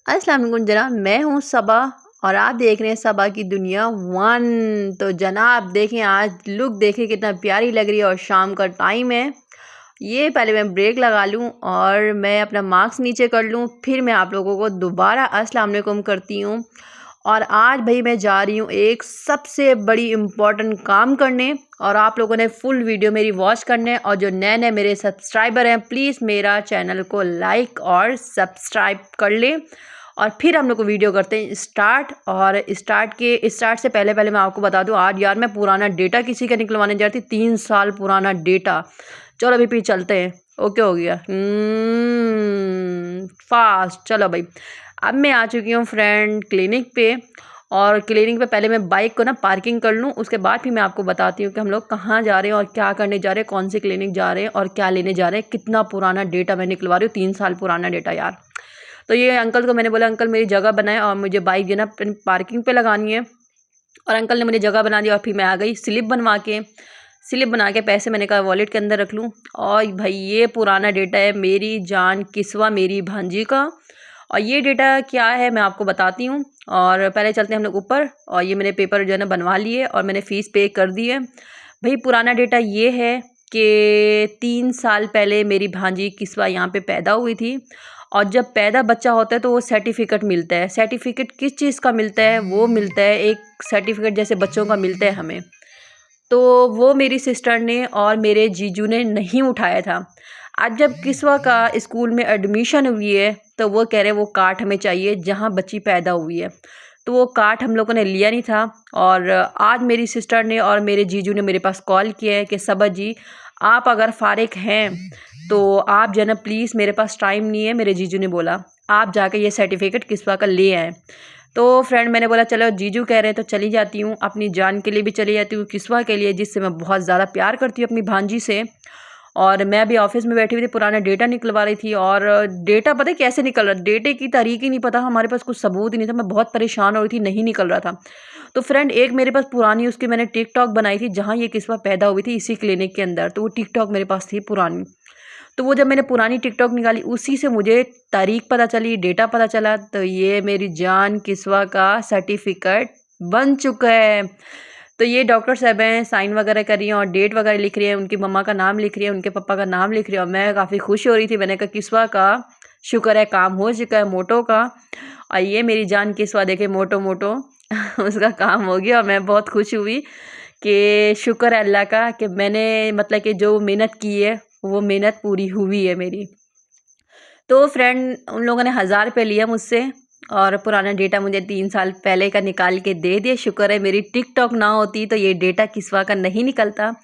अस्सलाम वालेकुम जनाब, मैं हूँ सबा और आप देख रहे हैं सबा की दुनिया वन। तो जनाब देखें, आज लुक देखें कितना प्यारी लग रही है और शाम का टाइम है। ये पहले मैं ब्रेक लगा लूँ और मैं अपना मास्क नीचे कर लूँ, फिर मैं आप लोगों को दोबारा अस्सलाम वालेकुम करती हूँ। और आज भाई मैं जा रही हूँ एक सबसे बड़ी इम्पोर्टेंट काम करने, और आप लोगों ने फुल वीडियो मेरी वॉच करने। और जो नए नए मेरे सब्सक्राइबर हैं, प्लीज़ मेरा चैनल को लाइक और सब्सक्राइब कर लें। और फिर हम लोग को वीडियो करते हैं स्टार्ट। और स्टार्ट से पहले पहले मैं आपको बता दूं, आज यार मैं पुराना डेटा किसी का निकलवाने जा रही थी, 3 साल पुराना डेटा। चलो अभी फिर चलते हैं। ओके हो गया फास्ट। चलो भाई, अब मैं आ चुकी हूँ फ्रेंड क्लिनिक पे। और क्लिनिक पे पहले मैं बाइक को ना पार्किंग कर लूँ, उसके बाद फिर मैं आपको बताती हूँ कि हम लोग कहाँ जा रहे हैं और क्या करने जा रहे हैं, कौन सी क्लिनिक जा रहे हैं और क्या लेने जा रहे हैं। कितना पुराना डेटा मैं निकलवा रही हूँ, 3 साल पुराना डेटा यार। तो ये अंकल को मैंने बोला, अंकल मेरी जगह बनाए और मुझे बाइक जो है ना पार्किंग पे लगानी है। और अंकल ने मुझे जगह बना दी और फिर मैं आ गई स्लिप बना के पैसे मैंने कहा वॉलेट के अंदर रख लूँ। और भाई ये पुराना डेटा है मेरी जान किस्वा मेरी भांजी का। और ये डेटा क्या है मैं आपको बताती हूँ। और पहले चलते हैं हम लोग ऊपर। और ये मैंने पेपर जो है ना बनवा लिए और मैंने फ़ीस पे कर दी है। भाई पुराना डेटा ये है कि 3 साल पहले मेरी भांजी किस्वा यहाँ पे पैदा हुई थी। और जब पैदा बच्चा होता है तो वो सर्टिफिकेट मिलता है। सर्टिफिकेट किस चीज़ का मिलता है? वो मिलता है एक सर्टिफिकेट जैसे बच्चों का मिलता है हमें। तो वो मेरी सिस्टर ने और मेरे जीजू ने नहीं उठाया था। आज जब किस्वा का स्कूल में एडमिशन हुई है तो वो कह रहे वो कार्ड हमें चाहिए जहाँ बच्ची पैदा हुई है। तो वो कार्ड हम लोगों ने लिया नहीं था। और आज मेरी सिस्टर ने और मेरे जीजू ने मेरे पास कॉल किया है कि सबा जी, आप अगर फारिग हैं तो आप जो है ना प्लीज़, मेरे पास टाइम नहीं है। मेरे जीजू ने बोला आप जाके ये सर्टिफिकेट किस्वा का ले आएँ। तो फ्रेंड मैंने बोला चलो जीजू कह रहे हैं तो चली जाती हूँ, अपनी जान के लिए भी चली जाती हूँ, किस्वा के लिए जिससे मैं बहुत ज़्यादा प्यार करती हूँ अपनी भांजी से। और मैं अभी ऑफिस में बैठी हुई थी, पुराना डेटा निकलवा रही थी। और डेटा पता है कैसे निकल रहा, डेटे की तारीख ही नहीं पता, हमारे पास कुछ सबूत ही नहीं था। मैं बहुत परेशान हो रही थी, नहीं निकल रहा था। तो फ्रेंड एक मेरे पास पुरानी उसकी मैंने टिकटॉक बनाई थी जहाँ ये किस्वा पैदा हुई थी, इसी क्लिनिक के अंदर। तो वो टिकटॉक मेरे पास थी पुरानी। तो वो जब मैंने पुरानी टिकटॉक निकाली उसी से मुझे तारीख पता चली, डेटा पता चला। तो ये मेरी जान किस्वा का सर्टिफिकेट बन चुका है। तो ये डॉक्टर साहब हैं, साइन वगैरह कर रही हैं और डेट वगैरह लिख रही हैं, उनकी मम्मा का नाम लिख रही है, उनके पापा का नाम लिख रही है। और मैं काफ़ी खुश हो रही थी। मैंने कहा किस्वा का शुक्र है काम हो चुका है मोटो का। और ये मेरी जान किस्वा देखे मोटो मोटो उसका काम हो गया। और मैं बहुत खुश हुई कि शुक्र है अल्लाह का कि मैंने मतलब कि जो मेहनत की है वो मेहनत पूरी हुई है मेरी। तो फ्रेंड उन लोगों ने 1000 रुपये लिया मुझसे और पुराना डेटा मुझे 3 साल पहले का निकाल के दे दिया। शुक्र है मेरी टिकटॉक ना होती तो ये डेटा किस्वा का नहीं निकलता।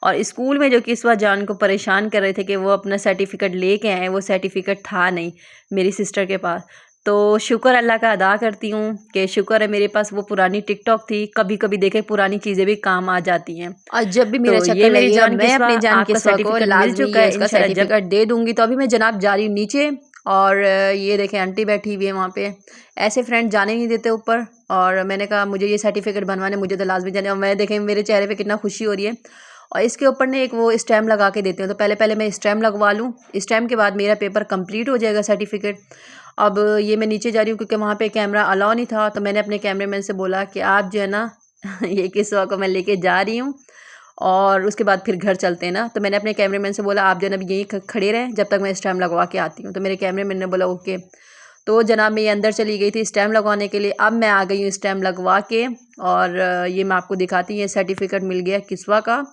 और स्कूल में जो किस्वा जान को परेशान कर रहे थे कि वो अपना सर्टिफिकेट लेके आए, वो सर्टिफिकेट था नहीं मेरी सिस्टर के पास। तो शुक्र अल्लाह का अदा करती हूँ कि शुक्र है मेरे पास वो पुरानी टिकटॉक थी। कभी कभी देखे पुरानी चीज़ें भी काम आ जाती हैं। और जब भी मेरा तो चक्कर ये मेरी लगेगा जान मैं किस्वा अपनी जान आपका किस्वा को सर्टिफिकेट मिल लाजमी चुका ये है उसका इंशाल्लाह। जब सर्टिफिकेट दे दूंगी। तो अभी मैं जनाब जा रही हूँ नीचे। और ये देखें आंटी बैठी हुई है वहाँ पे। ऐसे फ्रेंड जाने नहीं देते ऊपर। और मैंने कहा मुझे ये सर्टिफिकेट बनवाने, मुझे तो लाजमी जाने। और मैं देखें मेरे चेहरे पे कितना खुशी हो रही है। और इसके ऊपर ने एक वो स्टैम्प लगा के देते हैं, तो पहले पहले मैं स्टैम्प लगवा लूँ। स्टैम्प के बाद मेरा पेपर कंप्लीट हो जाएगा सर्टिफिकेट। अब ये मैं नीचे जा रही हूँ क्योंकि वहाँ पे कैमरा अलाउ नहीं था। तो मैंने अपने कैमरामैन से बोला कि आप जो है ना ये किस्वा को मैं लेके जा रही हूँ और उसके बाद फिर घर चलते हैं ना। तो मैंने अपने कैमरामैन से बोला आप जो है ना यहीं खड़े रहें जब तक मैं स्टैम्प लगवा के आती हूँ। तो मेरे कैमरामैन ने बोला ओके। तो जनाब मैं ये अंदर चली गई थी स्टैम्प लगवाने के लिए। अब मैं आ गई हूँ स्टैम्प लगवा के। और ये मैं आपको दिखाती हूँ, ये सर्टिफिकेट मिल गया किस्वा का।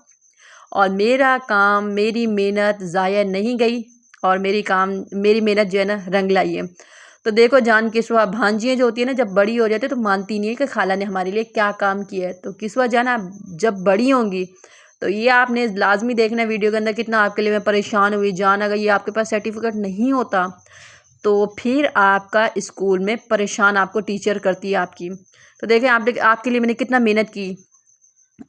और मेरा काम, मेरी मेहनत ज़ाया नहीं गई। और मेरी मेहनत जो है ना रंग लाई है। तो देखो जान किस्वा भांजियाँ जो होती है ना, जब बड़ी हो जाती है तो मानती नहीं है कि खाला ने हमारे लिए क्या काम किया है। तो किस्वा जाना जब बड़ी होंगी तो ये आपने लाजमी देखना वीडियो के अंदर कितना आपके लिए मैं परेशान हुई। जान अगर ये आपके पास सर्टिफिकेट नहीं होता तो फिर आपका स्कूल में परेशान आपको टीचर करती है आपकी। तो देखें आपके लिए मैंने कितना मेहनत की।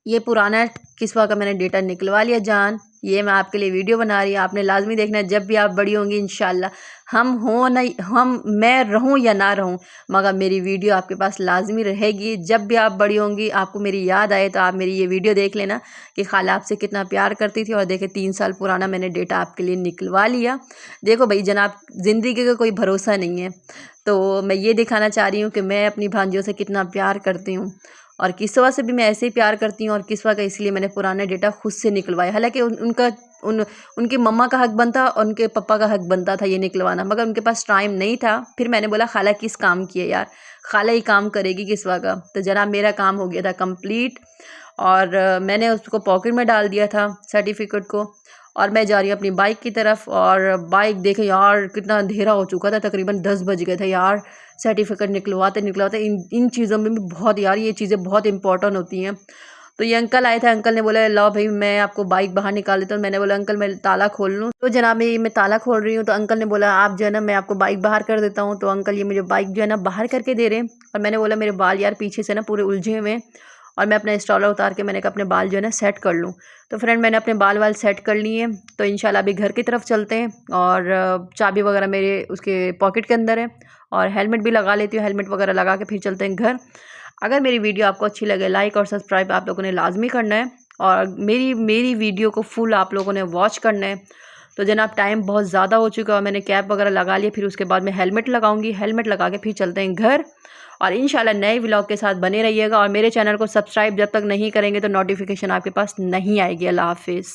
ये पुराना किस्वा का मैंने डेटा निकलवा लिया जान। ये मैं आपके लिए वीडियो बना रही हूँ, आपने लाजमी देखना है। जब भी आप बड़ी होंगी इंशाल्लाह, मैं रहूँ या ना रहूँ, मगर मेरी वीडियो आपके पास लाजमी रहेगी। जब भी आप बड़ी होंगी आपको मेरी याद आए तो आप मेरी ये वीडियो देख लेना कि खाला आपसे कितना प्यार करती थी। और देखे 3 साल पुराना मैंने डेटा आपके लिए निकलवा लिया। देखो भाई जनाब, ज़िंदगी का कोई भरोसा नहीं है। तो मैं ये दिखाना चाह रही हूँ कि मैं अपनी भांजियों से कितना प्यार करती हूँ, और किस्वा से भी मैं ऐसे ही प्यार करती हूँ। और किस्वा का इसलिए मैंने पुराने डेटा खुद से निकलवाए, हालांकि उनकी मम्मा का हक बनता और उनके पापा का हक बनता था ये निकलवाना, मगर उनके पास टाइम नहीं था। फिर मैंने बोला खाला किस काम की है यार, खाला ही काम करेगी किस्वा का। तो जनाब मेरा काम हो गया था कंप्लीट, और मैंने उसको पॉकेट में डाल दिया था सर्टिफिकेट को, और मैं जा रही हूँ अपनी बाइक की तरफ। और बाइक देखे यार कितना अंधेरा हो चुका था, तकरीबन 10 बज गए थे यार। सर्टिफिकेट निकलवाते इन चीज़ों में भी बहुत यार, ये चीज़ें बहुत इंपॉर्टेंट होती हैं। तो ये अंकल आए थे, अंकल ने बोला लाओ भाई मैं आपको बाइक बाहर निकाल देता हूँ। मैंने बोला अंकल मैं ताला खोल लूँ? तो जनाब मैं ताला खोल रही हूँ, तो अंकल ने बोला आप जो है ना मैं आपको बाइक बाहर कर देता हूँ। तो अंकल ये मुझे बाइक जो है ना बाहर करके दे रहे हैं, और मैंने बोला मेरे बाल यार पीछे से ना पूरे उलझे हुए हैं, और मैं अपना स्टॉलर उतार के मैंने कहा अपने बाल जो है ना सेट कर लूँ। तो फ्रेंड मैंने अपने बाल वाल सेट कर लिए। तो इंशाल्लाह अभी घर की तरफ चलते हैं, और चाबी वगैरह मेरे उसके पॉकेट के अंदर है, और हेलमेट भी लगा लेती हूँ, हेलमेट वगैरह लगा के फिर चलते हैं घर। अगर मेरी वीडियो आपको अच्छी लगे लाइक और सब्सक्राइब आप लोगों ने लाजमी करना है, और मेरी वीडियो को फुल आप लोगों ने वॉच करना है। तो जनाब टाइम बहुत ज़्यादा हो चुका है, मैंने कैप वगैरह लगा लिया, फिर उसके बाद मैं हेलमेट लगाऊंगी, हेलमेट लगा के फिर चलते हैं घर। और इंशाल्लाह नए व्लॉग के साथ बने रहिएगा, और मेरे चैनल को सब्सक्राइब जब तक नहीं करेंगे तो नोटिफिकेशन आपके पास नहीं आएगी। अल्लाह हाफिज़।